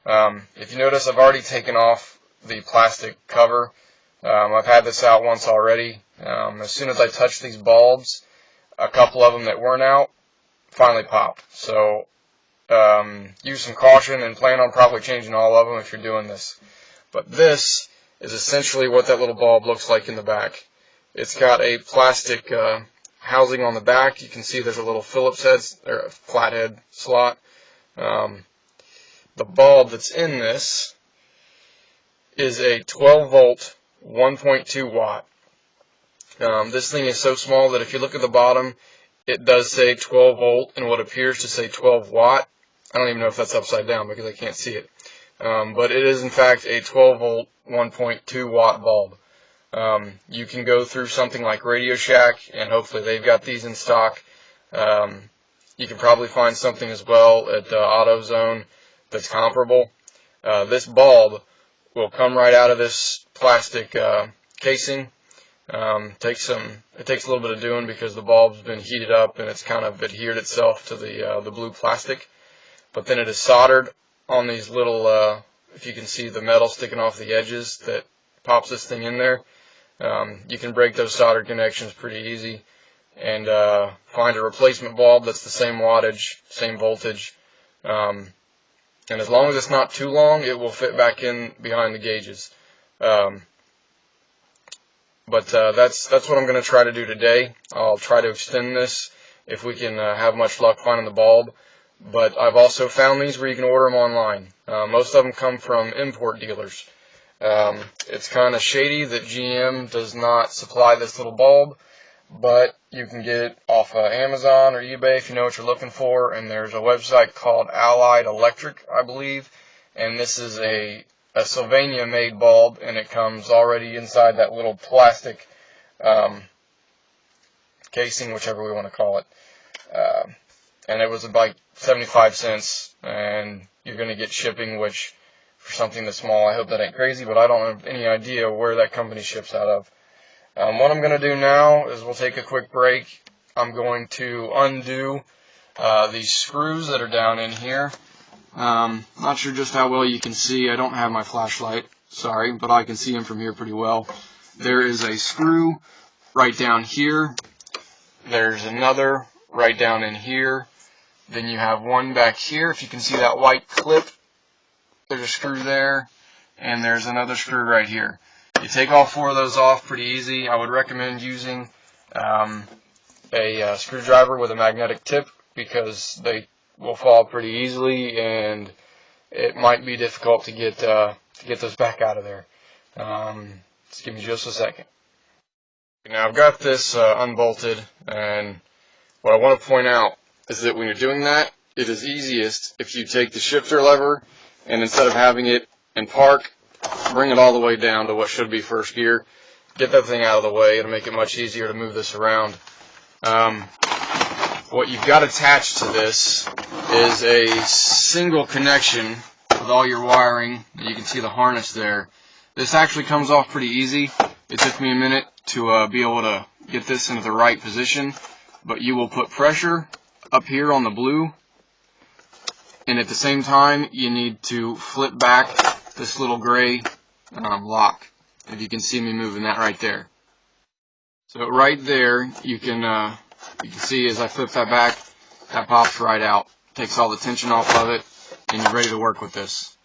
If you notice, I've already taken off the plastic cover. I've had this out once already. As soon as I touched these bulbs, a couple of them that weren't out finally popped. So use some caution and plan on probably changing all of them if you're doing this. But this is essentially what that little bulb looks like in the back. It's got a plastic housing on the back. You can see there's a little Phillips head or a flathead slot. The bulb that's in this is a 12 volt 1.2 watt. This thing is so small that if you look at the bottom, it does say 12 volt and what appears to say 12 watt. I don't even know if that's upside down because I can't see it. But it is in fact a 12 volt 1.2 watt bulb. You can go through something like Radio Shack, and hopefully they've got these in stock. You can probably find something as well at AutoZone that's comparable. This bulb will come right out of this plastic casing. It takes a little bit of doing because the bulb's been heated up and it's kind of adhered itself to the blue plastic. But then it is soldered on these little, if you can see the metal sticking off the edges that pops this thing in there. You can break those soldered connections pretty easy and find a replacement bulb that's the same wattage, same voltage. And as long as it's not too long, it will fit back in behind the gauges. But that's what I'm going to try to do today. I'll try to extend this if we can have much luck finding the bulb. But I've also found these where you can order them online. Most of them come from import dealers. It's kind of shady that GM does not supply this little bulb, but you can get it off Amazon or eBay if you know what you're looking for. And there's a website called Allied Electric, I believe, and this is a Sylvania-made bulb, and it comes already inside that little plastic casing, whichever we want to call it. And it was like 75 cents, and you're going to get shipping, which for something that's small, I hope that ain't crazy, but I don't have any idea where that company ships out of. What I'm going to do now is we'll take a quick break. I'm going to undo these screws that are down in here. Not sure just how well you can see. I don't have my flashlight, sorry, but I can see them from here pretty well. There is a screw right down here. There's another right down in here. Then you have one back here. If you can see that white clip, there's a screw there, and there's another screw right here. You take all four of those off pretty easy. I would recommend using a screwdriver with a magnetic tip because they will fall pretty easily, and it might be difficult to get those back out of there. Just give me just a second. Now I've got this unbolted, and what I want to point out is that when you're doing that, it is easiest if you take the shifter lever and instead of having it in park, bring it all the way down to what should be first gear. Get that thing out of the way. It'll make it much easier to move this around. What you've got attached to this is a single connection with all your wiring. You can see the harness there. This actually comes off pretty easy. It took me a minute to be able to get this into the right position, but you will put pressure up here on the blue, and at the same time you need to flip back this little gray lock. If you can see me moving that right there. So right there you can see as I flip that back, that pops right out. Takes all the tension off of it, and you're ready to work with this.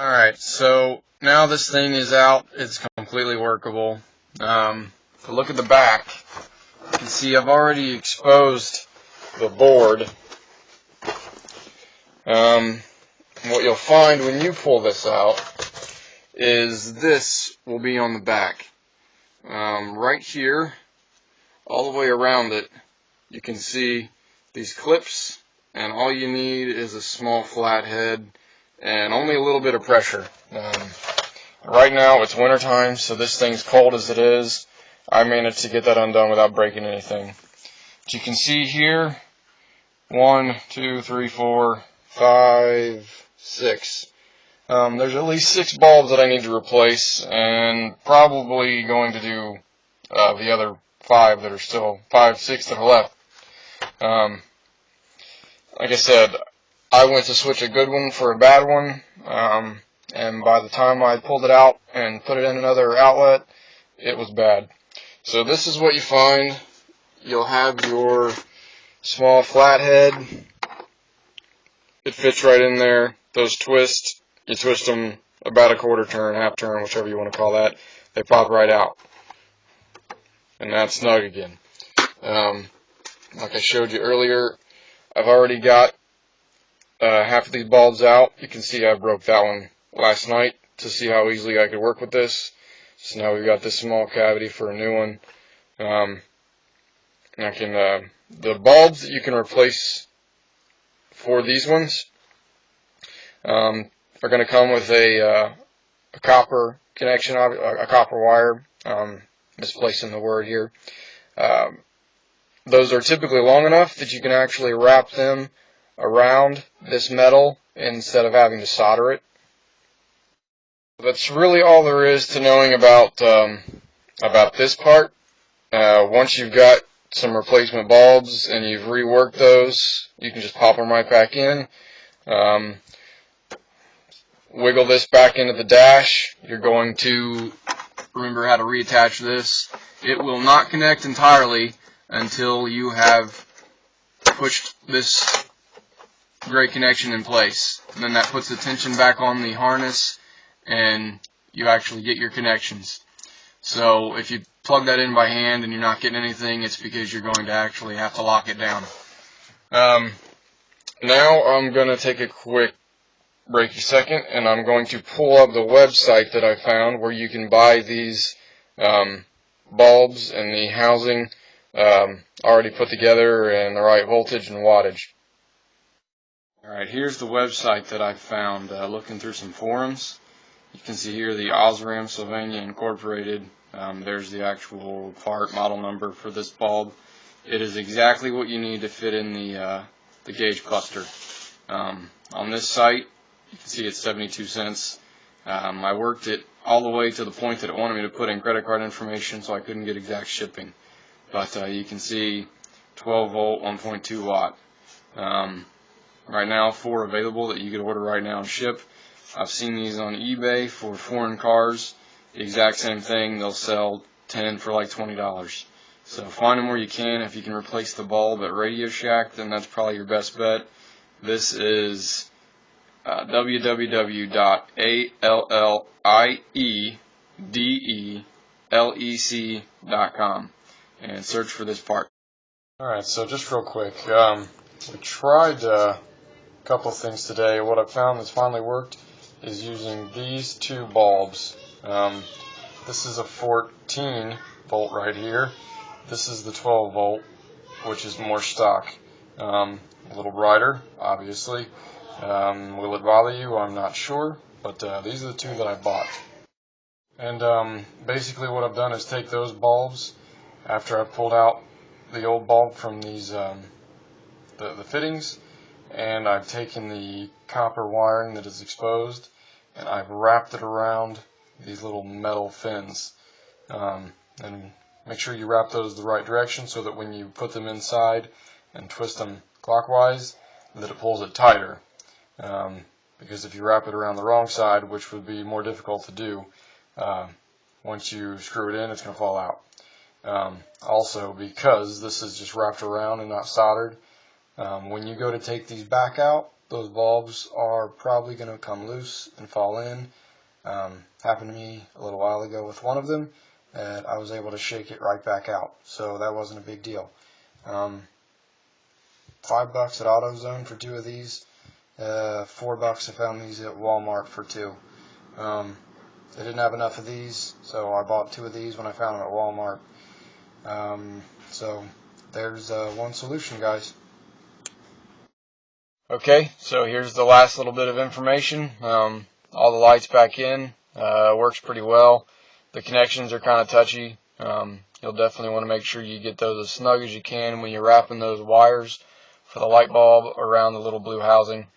Alright, so now this thing is out. It's completely workable. If you look at the back, you can see I've already exposed the board. What you'll find when you pull this out is this will be on the back. Right here, all the way around it, you can see these clips, and all you need is a small flathead and only a little bit of pressure. Right now it's wintertime, so this thing's cold as it is. I managed to get that undone without breaking anything. But you can see here, 1, 2, 3, 4, 5, 6. There's at least 6 bulbs that I need to replace, and probably going to do the other 5 that are still, 5, 6 that are left. Like I said, I went to switch a good one for a bad one. and by the time I pulled it out and put it in another outlet, it was bad. So this is what you find. You'll have your small flathead. It fits right in there. Those twists, you twist them about a quarter turn, half turn, whichever you want to call that. They pop right out. And that's snug again. Like I showed you earlier, I've already got half of these bulbs out. You can see I broke that one last night to see how easily I could work with this. So now we've got this small cavity for a new one. The bulbs that you can replace for these ones are going to come with a copper connection, a copper wire. Misplacing the word here. Those are typically long enough that you can actually wrap them around this metal instead of having to solder it. That's really all there is to knowing about this part. Once you've got some replacement bulbs and you've reworked those, you can just pop them right back in. Wiggle this back into the dash. You're going to remember how to reattach this. It will not connect entirely until you have pushed this gray connection in place. And then that puts the tension back on the harness and you actually get your connections. So if you plug that in by hand and you're not getting anything, it's because you're going to actually have to lock it down. Now I'm going to take a quick break a second, and I'm going to pull up the website that I found where you can buy these bulbs and the housing already put together and the right voltage and wattage. Alright, here's the website that I found looking through some forums. You can see here the Osram Sylvania Incorporated. There's the actual part model number for this bulb. It is exactly what you need to fit in the gauge cluster. On this site, you can see it's 72 cents. I worked it all the way to the point that it wanted me to put in credit card information, so I couldn't get exact shipping. But you can see 12 volt, 1.2 watt. Right now, 4 available that you could order right now and ship. I've seen these on eBay for foreign cars. The exact same thing. They'll sell 10 for like $20. So find them where you can. If you can replace the bulb at Radio Shack, then that's probably your best bet. This is www.alliedelec.com and search for this part. Alright, so just real quick, we tried a couple of things today. What I found that's finally worked is using these two bulbs. This is a 14 volt right here. This is the 12 volt, which is more stock. A little brighter, obviously. Will it bother you? I'm not sure, but these are the two that I bought. And basically what I've done is take those bulbs after I pulled out the old bulb from these the fittings, and I've taken the copper wiring that is exposed and I've wrapped it around these little metal fins. And make sure you wrap those the right direction so that when you put them inside and twist them clockwise, that it pulls it tighter. Because if you wrap it around the wrong side, which would be more difficult to do, once you screw it in, it's going to fall out. Also, because this is just wrapped around and not soldered, when you go to take these back out, those bulbs are probably going to come loose and fall in. Happened to me a little while ago with one of them, and I was able to shake it right back out, so that wasn't a big deal. $5 at AutoZone for 2 of these. $4 I found these at Walmart for 2. They didn't have enough of these, so I bought 2 of these when I found them at Walmart. So there's one solution, guys. Okay, so here's the last little bit of information. All the lights back in. Works pretty well. The connections are kind of touchy. You'll definitely want to make sure you get those as snug as you can when you're wrapping those wires for the light bulb around the little blue housing.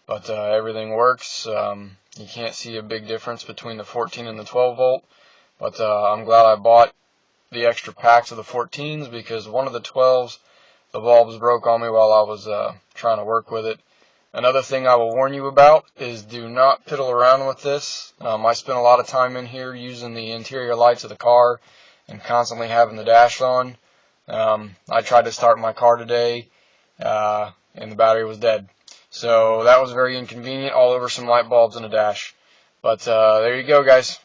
But everything works. You can't see a big difference between the 14 and the 12 volt. But I'm glad I bought the extra packs of the 14s, because one of the 12s, the bulbs broke on me while I was trying to work with it. Another thing I will warn you about is do not piddle around with this. I spent a lot of time in here using the interior lights of the car and constantly having the dash on. I tried to start my car today and the battery was dead. So that was very inconvenient, all over some light bulbs and a dash. But there you go, guys.